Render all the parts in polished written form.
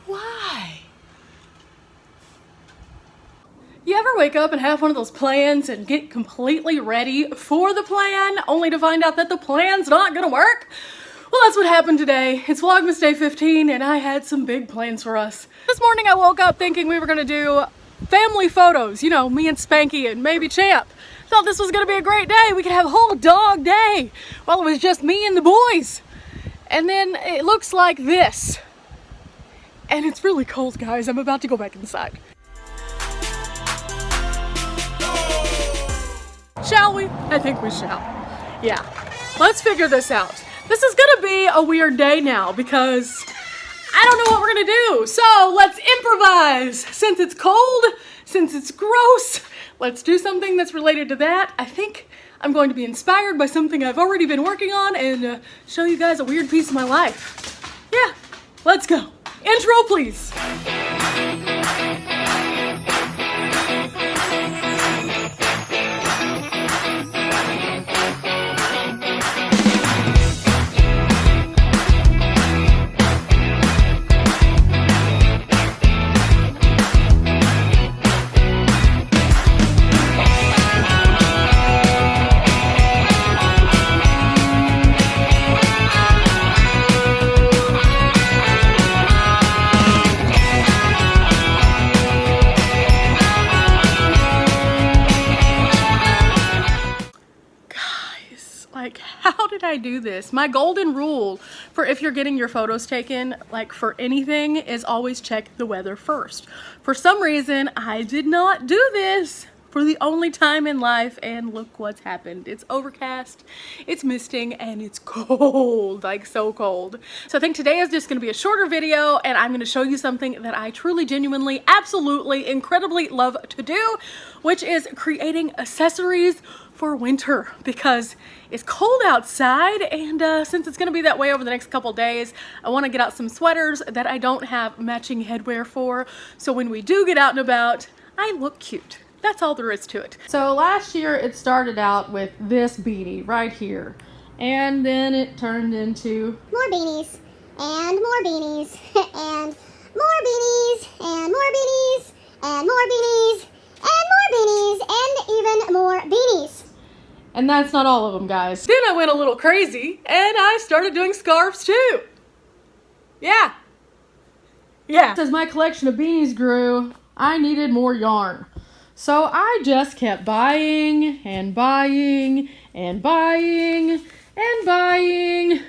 Why? You ever wake up and have one of those plans and get completely ready for the plan only to find out that the plan's not gonna work? Well, that's what happened today. It's Vlogmas Day 15 and I had some big plans for us. This morning I woke up thinking we were gonna do family photos, you know, me and Spanky and maybe Champ. Thought this was gonna be a great day. We could have a whole dog day while it was just me and the boys. And then it looks like this. And it's really cold, guys. I'm about to go back inside. Shall we? I think we shall. Yeah. Let's figure this out. This is gonna be a weird day now because I don't know what we're gonna do. So let's improvise. Since it's cold, since it's gross, let's do something that's related to that. I think I'm going to be inspired by something I've already been working on and show you guys a weird piece of my life. Yeah, let's go. Intro, please. Like, how did I do this? My golden rule for if you're getting your photos taken, like for anything, is always check the weather first. For some reason, I did not do this for the only time in life, and look what's happened. It's overcast, it's misting, and it's cold, like so cold. So I think today is just gonna be a shorter video, and I'm gonna show you something that I truly, genuinely, absolutely, incredibly love to do, which is creating accessories for winter because it's cold outside, and since it's gonna be that way over the next couple days, I wanna get out some sweaters that I don't have matching headwear for, so when we do get out and about, I look cute. That's all there is to it. So last year it started out with this beanie right here, and then it turned into more beanies, and more beanies, and more beanies, and more beanies, and more beanies, and more beanies, and even more beanies. And that's not all of them, guys. Then I went a little crazy and I started doing scarves too. Yeah. As my collection of beanies grew, I needed more yarn. So I just kept buying and buying and buying and buying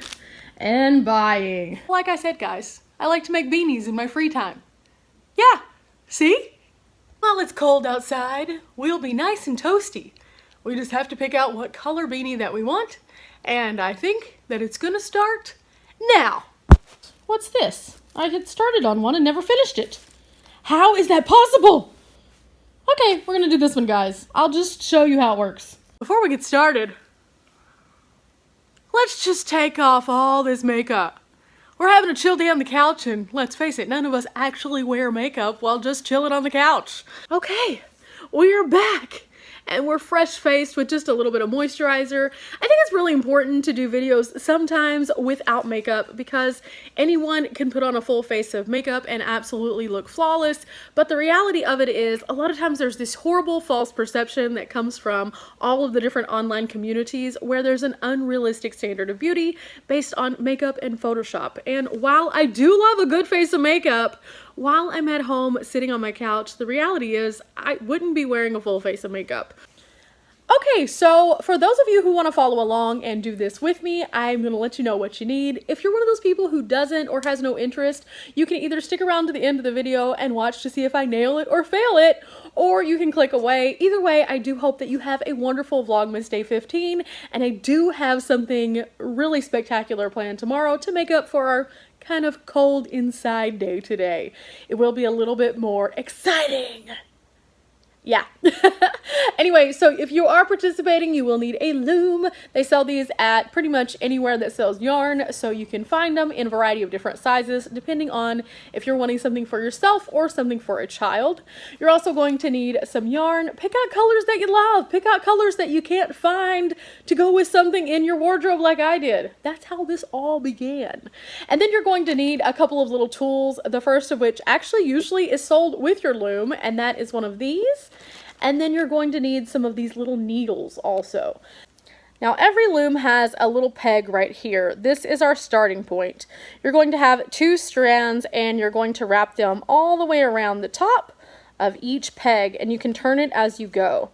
and buying. Like I said, guys, I like to make beanies in my free time. Yeah, see? While it's cold outside, we'll be nice and toasty. We just have to pick out what color beanie that we want, and I think that it's gonna start now. What's this? I had started on one and never finished it. How is that possible? Okay, we're gonna do this one, guys. I'll just show you how it works. Before we get started, let's just take off all this makeup. We're having a chill day on the couch, and let's face it, none of us actually wear makeup while just chilling on the couch. Okay, we're back. And we're fresh-faced with just a little bit of moisturizer. I think it's really important to do videos sometimes without makeup because anyone can put on a full face of makeup and absolutely look flawless. But the reality of it is a lot of times there's this horrible false perception that comes from all of the different online communities where there's an unrealistic standard of beauty based on makeup and Photoshop. And while I do love a good face of makeup, while I'm at home sitting on my couch, the reality is I wouldn't be wearing a full face of makeup. Okay, so for those of you who want to follow along and do this with me, I'm going to let you know what you need. If you're one of those people who doesn't or has no interest, you can either stick around to the end of the video and watch to see if I nail it or fail it, or you can click away. Either way, I do hope that you have a wonderful Vlogmas Day 15, and I do have something really spectacular planned tomorrow to make up for our kind of cold inside day today. It will be a little bit more exciting Yeah. Anyway, so if you are participating, you will need a loom. They sell these at pretty much anywhere that sells yarn, so you can find them in a variety of different sizes, depending on if you're wanting something for yourself or something for a child. You're also going to need some yarn. Pick out colors that you love. Pick out colors that you can't find to go with something in your wardrobe like I did. That's how this all began. And then you're going to need a couple of little tools, the first of which actually usually is sold with your loom, and that is one of these. And then you're going to need some of these little needles also. Now every loom has a little peg right here. This is our starting point. You're going to have 2 strands and you're going to wrap them all the way around the top of each peg, and you can turn it as you go.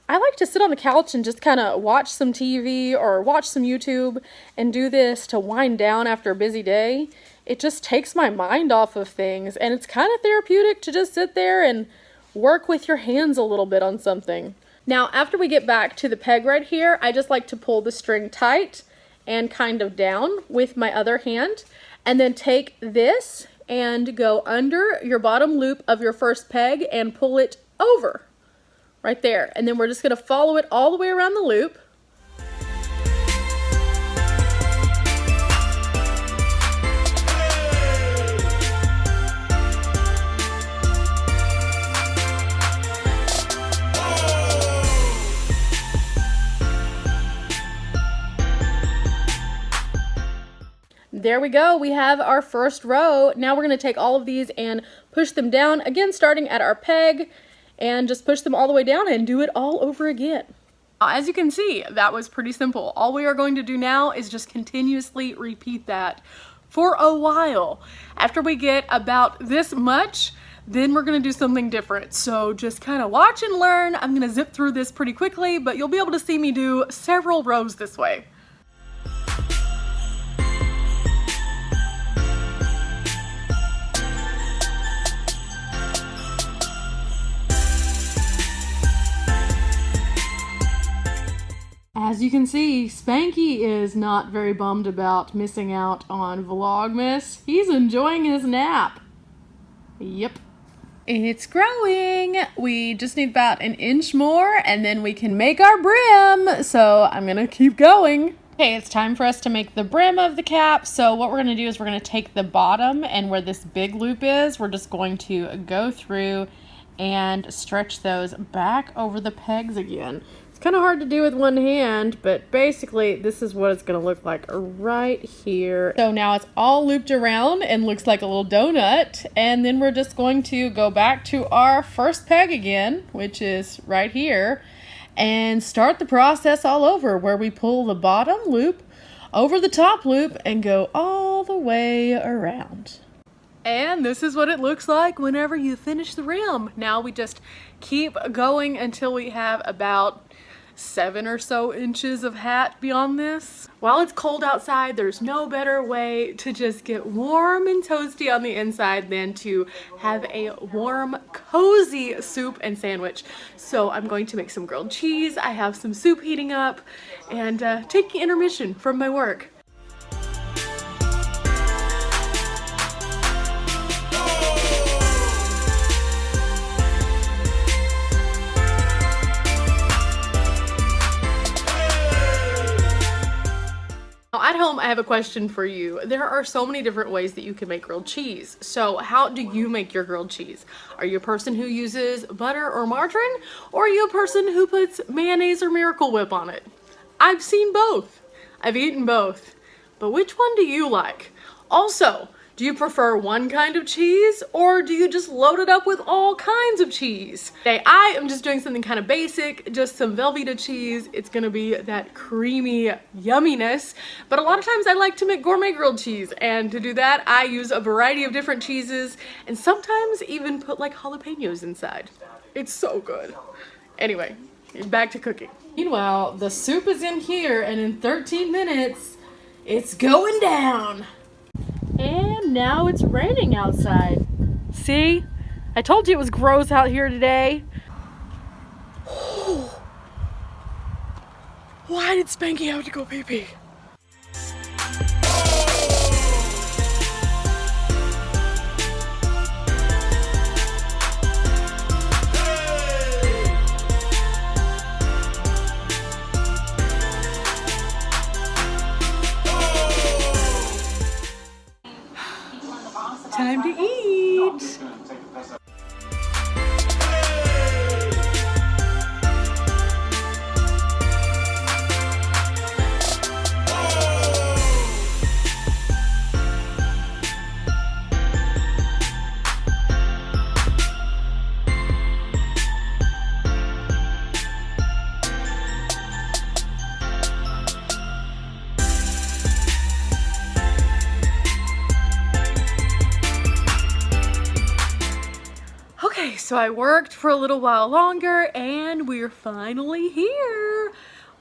I like to sit on the couch and just kind of watch some TV or watch some YouTube and do this to wind down after a busy day. It just takes my mind off of things, and it's kind of therapeutic to just sit there and work with your hands a little bit on something. Now, after we get back to the peg right here, I just like to pull the string tight and kind of down with my other hand, and then take this and go under your bottom loop of your first peg and pull it over right there. And then we're just going to follow it all the way around the loop. There we go, we have our first row. Now we're going to take all of these and push them down, again starting at our peg, and just push them all the way down and do it all over again. As you can see, that was pretty simple. All we are going to do now is just continuously repeat that for a while. After we get about this much, then we're going to do something different. So just kind of watch and learn. I'm going to zip through this pretty quickly, but you'll be able to see me do several rows this way. As you can see, Spanky is not very bummed about missing out on Vlogmas. He's enjoying his nap. Yep. It's growing. We just need about an inch more and then we can make our brim. So I'm gonna keep going. Okay, it's time for us to make the brim of the cap. So what we're gonna do is we're gonna take the bottom, and where this big loop is, we're just going to go through and stretch those back over the pegs again. It's kind of hard to do with one hand, but basically this is what it's going to look like right here. So now it's all looped around and looks like a little donut, and then we're just going to go back to our first peg again, which is right here, and start the process all over, where we pull the bottom loop over the top loop and go all the way around. And this is what it looks like whenever you finish the rim. Now we just keep going until we have about 7 or so inches of hat beyond this. While it's cold outside, there's no better way to just get warm and toasty on the inside than to have a warm, cozy soup and sandwich. So I'm going to make some grilled cheese. I have some soup heating up, and taking intermission from my work. At home, I have a question for you. There are so many different ways that you can make grilled cheese. So how do you make your grilled cheese? Are you a person who uses butter or margarine? Or are you a person who puts mayonnaise or Miracle Whip on it? I've seen both. I've eaten both. But which one do you like? Also, do you prefer one kind of cheese, or do you just load it up with all kinds of cheese? Today, I am just doing something kind of basic, just some Velveeta cheese. It's gonna be that creamy yumminess, but a lot of times I like to make gourmet grilled cheese, and to do that, I use a variety of different cheeses, and sometimes even put like jalapenos inside. It's so good. Anyway, back to cooking. Meanwhile, the soup is in here, and in 13 minutes, it's going down. And now it's raining outside. See? I told you it was gross out here today. Why did Spanky have to go pee-pee? so I worked for a little while longer and we're finally here.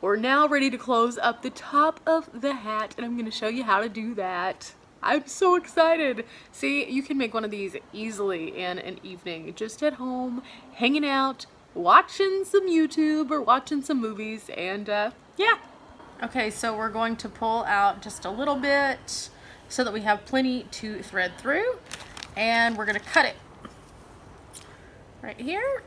We're now ready to close up the top of the hat and I'm going to show you how to do that. I'm so excited. See, you can make one of these easily in an evening, just at home, hanging out, watching some YouTube or watching some movies, and yeah. Okay, so we're going to pull out just a little bit so that we have plenty to thread through, and we're going to cut it right here.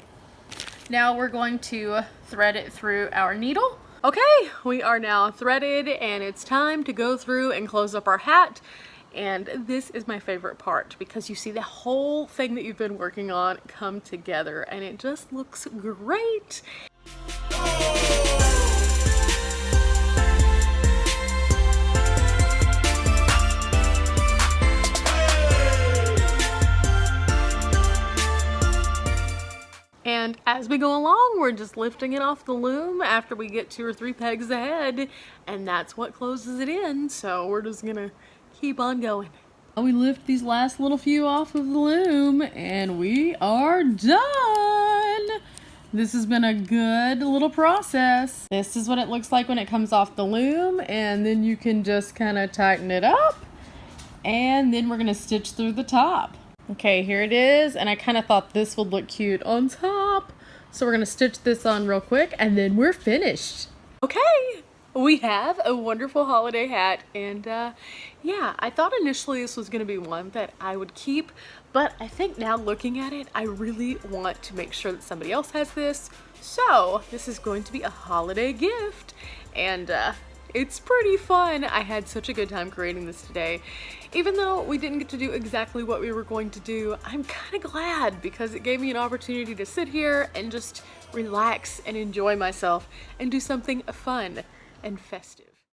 Now we're going to thread it through our needle. Okay, we are now threaded and it's time to go through and close up our hat. And this is my favorite part because you see the whole thing that you've been working on come together and it just looks great. And as we go along, we're just lifting it off the loom after we get 2 or 3 pegs ahead, and that's what closes it in. So we're just gonna keep on going. We lift these last little few off of the loom and we are done. This has been a good little process. This is what it looks like when it comes off the loom, and then you can just kind of tighten it up and then we're gonna stitch through the top. Okay, here it is, and I kind of thought this would look cute on top. So we're gonna stitch this on real quick and then we're finished. Okay. We have a wonderful holiday hat, and yeah, I thought initially this was going to be one that I would keep, but I think now looking at it, I really want to make sure that somebody else has this. So this is going to be a holiday gift, and it's pretty fun. I had such a good time creating this today. Even though we didn't get to do exactly what we were going to do, I'm kind of glad because it gave me an opportunity to sit here and just relax and enjoy myself and do something fun and festive.